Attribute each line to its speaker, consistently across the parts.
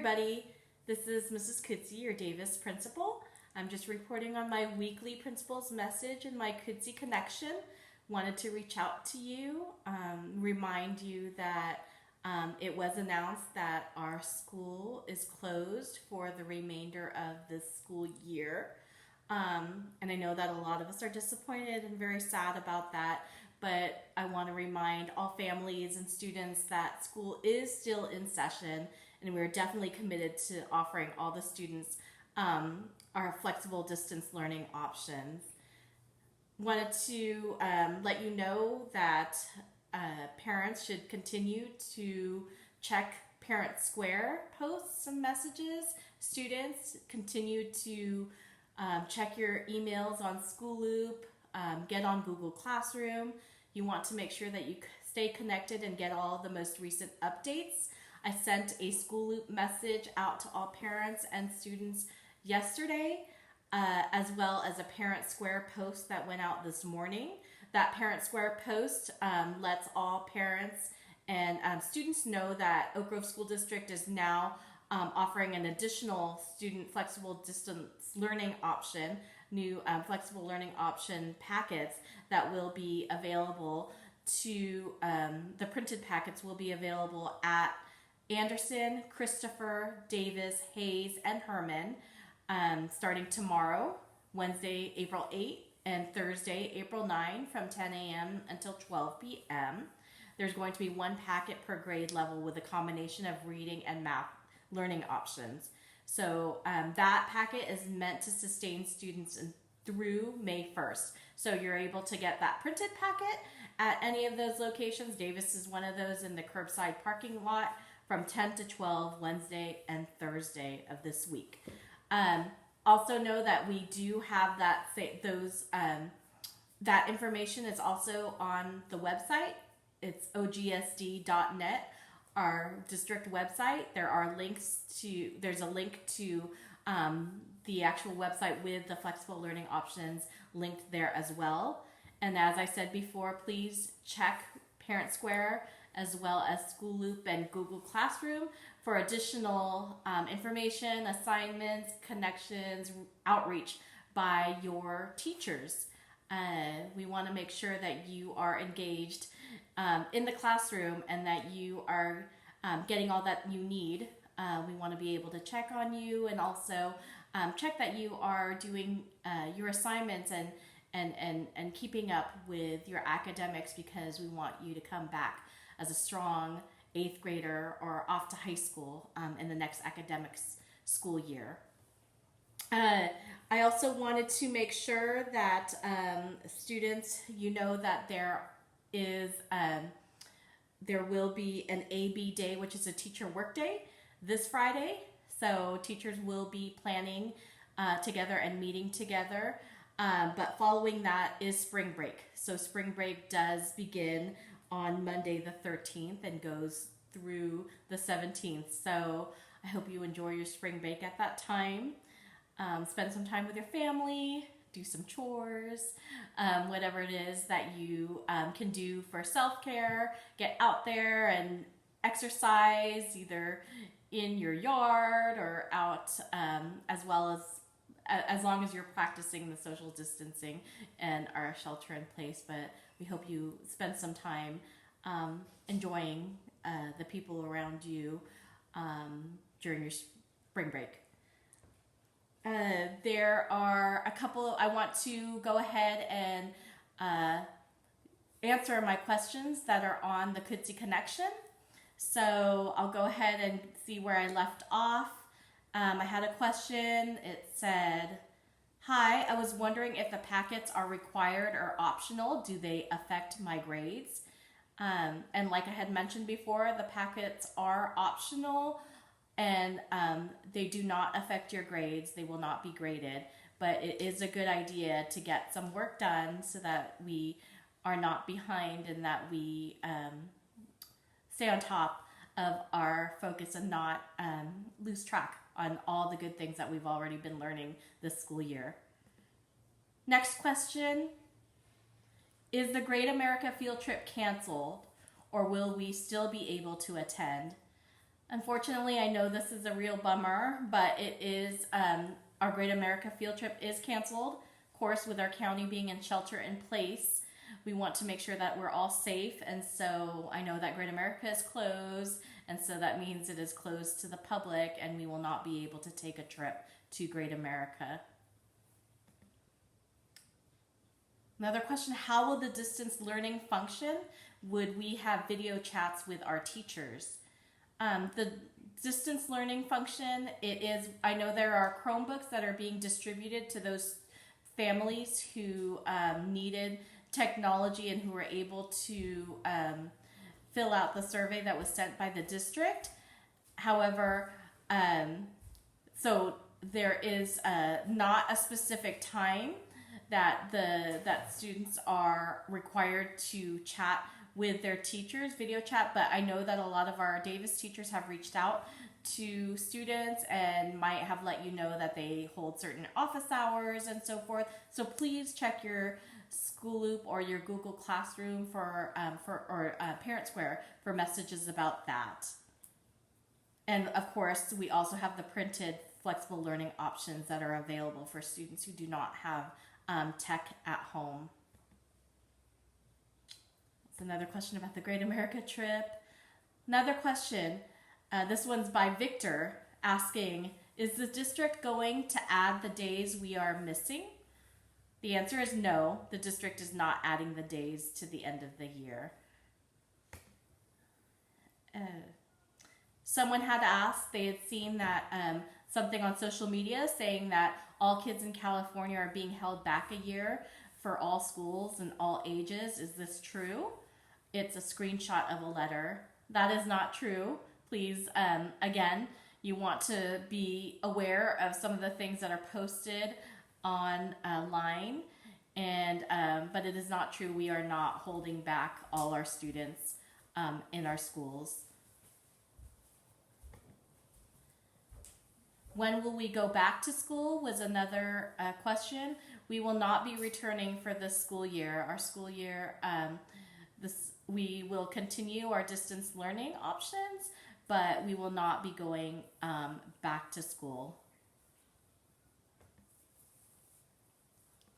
Speaker 1: everybody. This is Mrs. Kudsi, your Davis principal. I'm just reporting on my weekly principal's message in my Kudsi Connection. Wanted to reach out to you, remind you that it was announced that our school is closed for the remainder of this school year. And I know that a lot of us are disappointed and very sad about that, but I want to remind all families and students that school is still in session, and we're definitely committed to offering all the students our flexible distance learning options. Wanted to let you know that parents should continue to check Parent Square posts and messages. Students continue to check your emails on School Loop, get on Google Classroom. You want to make sure that you stay connected and get all the most recent updates. I sent a School Loop message out to all parents and students yesterday, as well as a Parent Square post that went out this morning. That Parent Square post lets all parents and students know that Oak Grove School District is now offering an additional student flexible distance learning option, new flexible learning option packets that will be available to, the printed packets will be available at Anderson, Christopher, Davis, Hayes, and Herman starting tomorrow, Wednesday, April 8th, and Thursday, April 9 from 10 a.m. until 12 p.m. There's going to be one packet per grade level with a combination of reading and math learning options. So that packet is meant to sustain students through May 1st. So you're able to get that printed packet at any of those locations. Davis is one of those in the curbside parking lot from 10 to 12 Wednesday and Thursday of this week. Also know that we do have that information is also on the website. It's ogsd.net, our district website. There's a link to the actual website with the flexible learning options linked there as well. And as I said before, please check Parent Square as well as School Loop and Google Classroom for additional information, assignments, connections, outreach by your teachers. We want to make sure that you are engaged in the classroom and that you are getting all that you need. We want to be able to check on you and also check that you are doing your assignments and keeping up with your academics, because we want you to come back as a strong 8th grader or off to high school in the next academic school year. I also wanted to make sure that students, you know that there will be an AB day, which is a teacher work day, this Friday. So teachers will be planning together and meeting together. But following that is spring break. So spring break does begin on Monday the 13th and goes through the 17th. So I hope you enjoy your spring break at that time. Spend some time with your family, do some chores, whatever it is that you can do for self-care. Get out there and exercise either in your yard or out, as long as you're practicing the social distancing and our shelter in place. But we hope you spend some time enjoying the people around you during your spring break. There are a couple, I want to go ahead and answer my questions that are on the Kudsi Connection. So I'll go ahead and see where I left off. I had a question. It said, "Hi, I was wondering if the packets are required or optional. Do they affect my grades?" And like I had mentioned before, the packets are optional and they do not affect your grades. They will not be graded, but it is a good idea to get some work done so that we are not behind and that we stay on top of our focus and not lose track on all the good things that we've already been learning this school year. Next question. Is the Great America field trip canceled, or will we still be able to attend? Unfortunately, I know this is a real bummer, but it is, our Great America field trip is canceled. Of course, with our county being in shelter in place, we want to make sure that we're all safe. And so I know that Great America is closed, and so that means it is closed to the public, and we will not be able to take a trip to Great America. Another question, how will the distance learning function? Would we have video chats with our teachers? The distance learning function, I know there are Chromebooks that are being distributed to those families who needed technology and who were able to fill out the survey that was sent by the district. However, so there is not a specific time that students are required to chat with their teachers, video chat, but I know that a lot of our Davis teachers have reached out to students and might have let you know that they hold certain office hours and so forth. So please check your School Loop or your Google Classroom or Parent Square for messages about that. And of course, we also have the printed flexible learning options that are available for students who do not have tech at home. That's another question about the Great America trip. Another question, this one's by Victor, asking, is the district going to add the days we are missing? The answer is no, the district is not adding the days to the end of the year. Someone had asked, they had seen that something on social media saying that all kids in California are being held back a year for all schools and all ages. Is this true? It's a screenshot of a letter. That is not true. Please, again, you want to be aware of some of the things that are posted online, and but it is not true. We are not holding back all our students in our schools. When will we go back to school was another question. We will not be returning for this school year. Our school year, we will continue our distance learning options, but we will not be going back to school.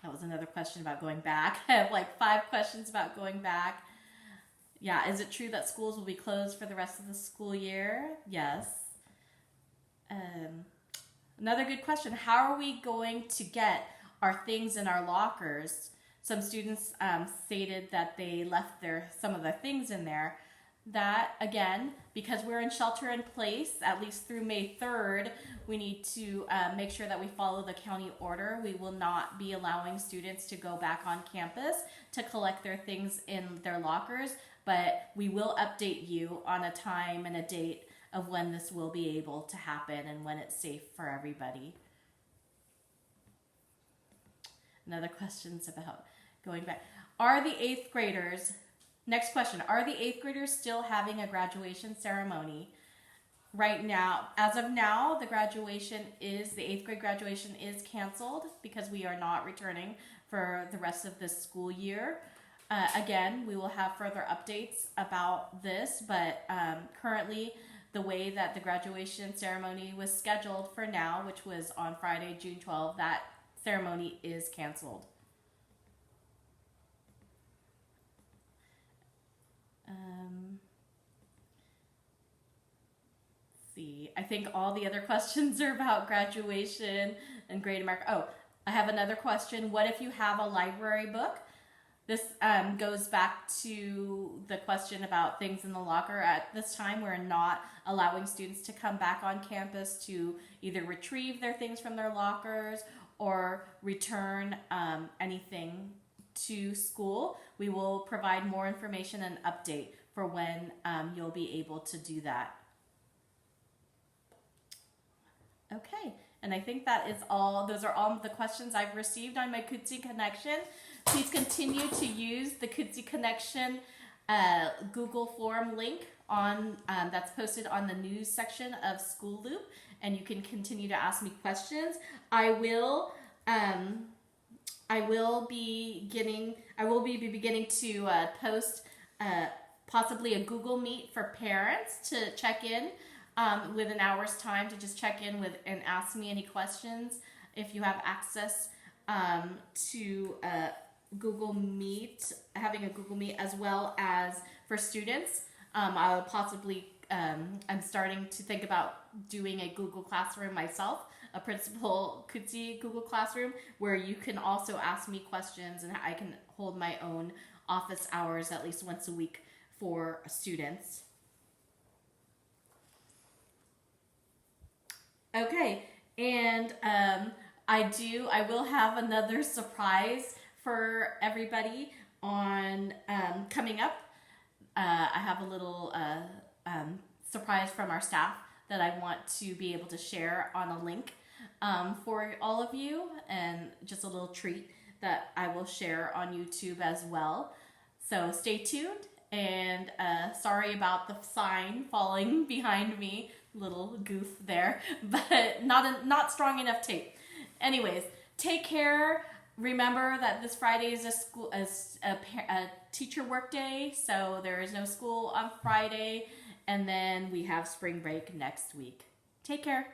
Speaker 1: That was another question about going back. I have like 5 questions about going back. Yeah, is it true that schools will be closed for the rest of the school year? Yes. Another good question, how are we going to get our things in our lockers? Some students stated that they left some of their things in there. That, again, because we're in shelter in place, at least through May 3rd, we need to make sure that we follow the county order. We will not be allowing students to go back on campus to collect their things in their lockers, but we will update you on a time and a date of when this will be able to happen and when it's safe for everybody. Another question's about going back. Are the 8th graders, next question, are the 8th graders still having a graduation ceremony? Right now, as of now, the 8th grade graduation is canceled because we are not returning for the rest of this school year. Again, we will have further updates about this, but currently, the way that the graduation ceremony was scheduled for now, which was on Friday, June 12th, that ceremony is canceled. Let's see. I think all the other questions are about graduation and Great America. Oh, I have another question. What if you have a library book? This goes back to the question about things in the locker. At this time, we're not allowing students to come back on campus to either retrieve their things from their lockers or return anything to school. We will provide more information and update for when you'll be able to do that. Okay, and I think that is all. Those are all the questions I've received on my Kudsi Connection. Please continue to use the Kudsi Connection Google form link on that's posted on the news section of School Loop, and you can continue to ask me questions. I will be beginning to post possibly a Google Meet for parents to check in with an hour's time to just check in with and ask me any questions. If you have access to Google Meet, having a Google Meet, as well as for students, I'll possibly, I'm starting to think about doing a Google Classroom myself, a Principal Kudsi Google Classroom, where you can also ask me questions and I can hold my own office hours at least once a week for students. Okay, and I will have another surprise for everybody on coming up. I have a little surprise from our staff that I want to be able to share on a link for all of you, and just a little treat that I will share on YouTube as well. So stay tuned, and sorry about the sign falling behind me, little goof there, but not strong enough tape. Anyways, take care. Remember that this Friday is a teacher work day, so there is no school on Friday, and then we have spring break next week. Take care.